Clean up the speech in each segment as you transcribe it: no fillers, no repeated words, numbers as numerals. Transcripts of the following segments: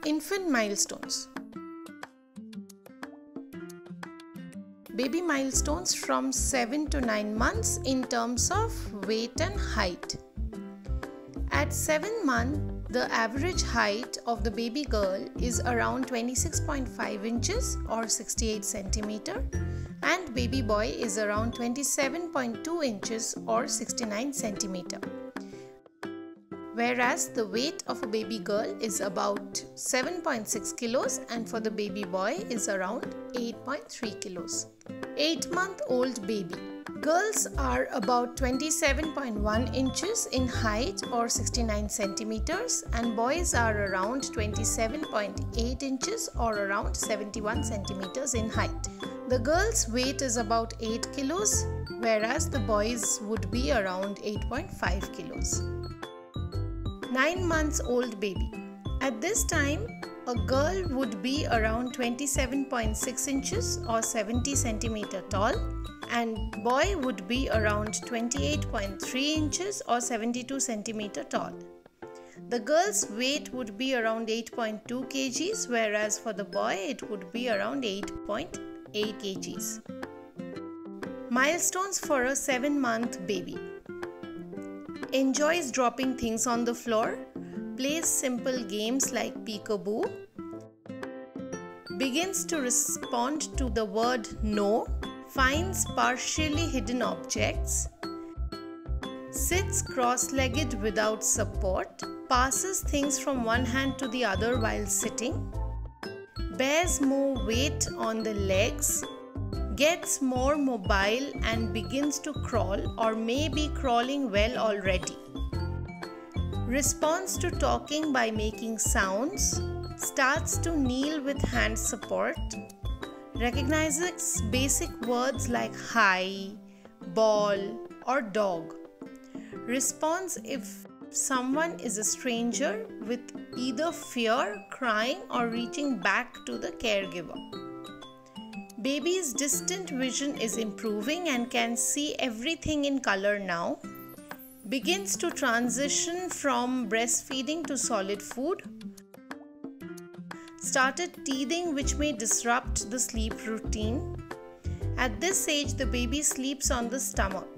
Infant milestones. Baby milestones from 7 to 9 months in terms of weight and height. At 7 months, the average height of the baby girl is around 26.5 inches or 68 centimeter, and baby boy is around 27.2 inches or 69 centimeter. Whereas the weight of a baby girl is about 7.6 kilos and for the baby boy is around 8.3 kilos. 8-month-old baby. Girls are about 27.1 inches in height or 69 centimeters and boys are around 27.8 inches or around 71 centimeters in height. The girl's weight is about 8 kilos whereas the boys would be around 8.5 kilos. 9 months old baby. At this time, a girl would be around 27.6 inches or 70 centimeter tall and boy would be around 28.3 inches or 72 centimeter tall. The girl's weight would be around 8.2 kgs whereas for the boy it would be around 8.8 kgs. Milestones for a 7-month baby. Enjoys dropping things on the floor, plays simple games like peekaboo, begins to respond to the word no, finds partially hidden objects, sits cross-legged without support, passes things from one hand to the other while sitting, bears more weight on the legs, gets more mobile and begins to crawl or may be crawling well already. Responds to talking by making sounds, starts to kneel with hand support, recognizes basic words like hi, ball or dog. Responds if someone is a stranger with either fear, crying or reaching back to the caregiver. Baby's distant vision is improving and can see everything in color now. Begins to transition from breastfeeding to solid food. Started teething which may disrupt the sleep routine. At this age, the baby sleeps on the stomach.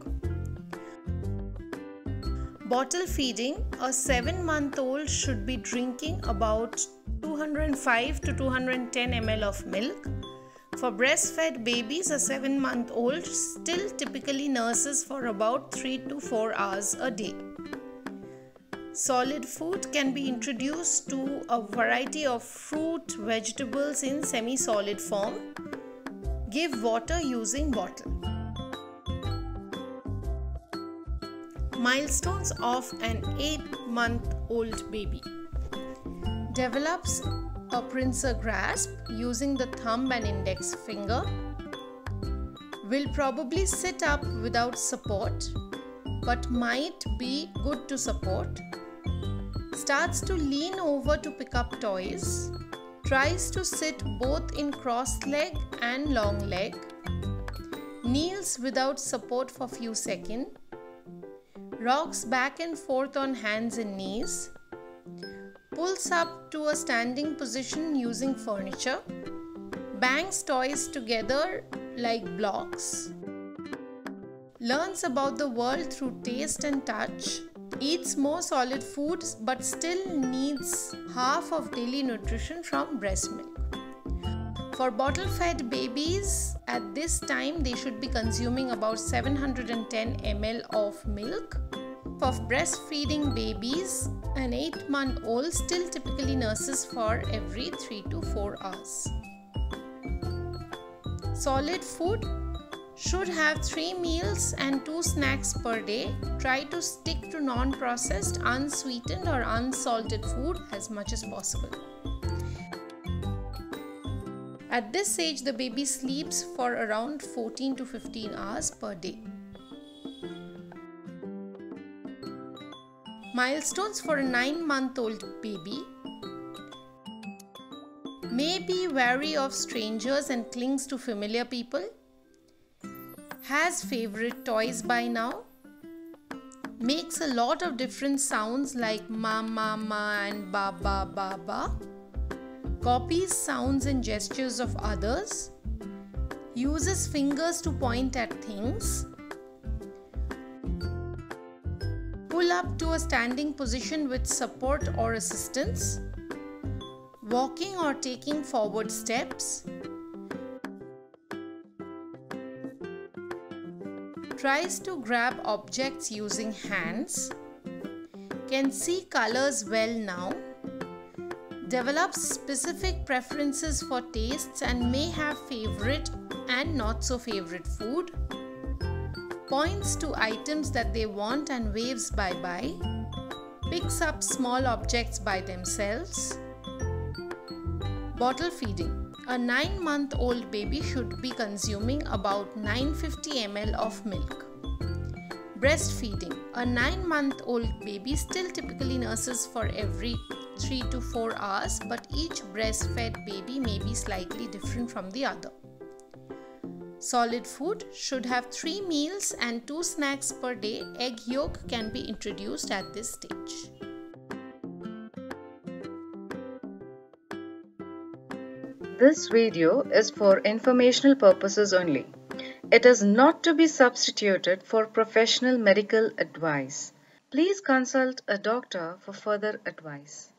Bottle feeding. A 7-month-old should be drinking about 205 to 210 ml of milk. For breastfed babies, a 7-month-old still typically nurses for about 3 to 4 hours a day. Solid food can be introduced to a variety of fruit, vegetables in semi-solid form. Give water using bottle. Milestones of an 8-month-old baby. Develops a pincer grasp using the thumb and index finger. Will probably sit up without support but might be good to support. Starts to lean over to pick up toys. Tries to sit both in cross leg and long leg. Kneels without support for few seconds. Rocks back and forth on hands and knees. Pulls up to a standing position using furniture. Bangs toys together like blocks. Learns about the world through taste and touch. Eats more solid foods but still needs half of daily nutrition from breast milk. For bottle-fed babies, at this time they should be consuming about 710 ml of milk. For breastfeeding babies, an 8-month-old still typically nurses for every 3 to 4 hours. Solid food should have 3 meals and 2 snacks per day. Try to stick to non-processed, unsweetened or unsalted food as much as possible. At this age, the baby sleeps for around 14 to 15 hours per day. Milestones for a 9-month-old baby. May be wary of strangers and clings to familiar people. Has favorite toys by now. Makes a lot of different sounds like ma ma ma and ba ba ba ba. copies sounds and gestures of others, uses fingers to point at things, pull up to a standing position with support or assistance, walking or taking forward steps, tries to grab objects using hands, can see colors well now, develops specific preferences for tastes and may have favorite and not so favorite food, points to items that they want and waves bye-bye, picks up small objects by themselves. Bottle feeding. A 9-month-old baby should be consuming about 950 ml of milk. Breastfeeding. A 9-month-old baby still typically nurses for every 3 to 4 hours, but each breastfed baby may be slightly different from the other. Solid food should have 3 meals and 2 snacks per day. Egg yolk can be introduced at this stage. This video is for informational purposes only. It is not to be substituted for professional medical advice. Please consult a doctor for further advice.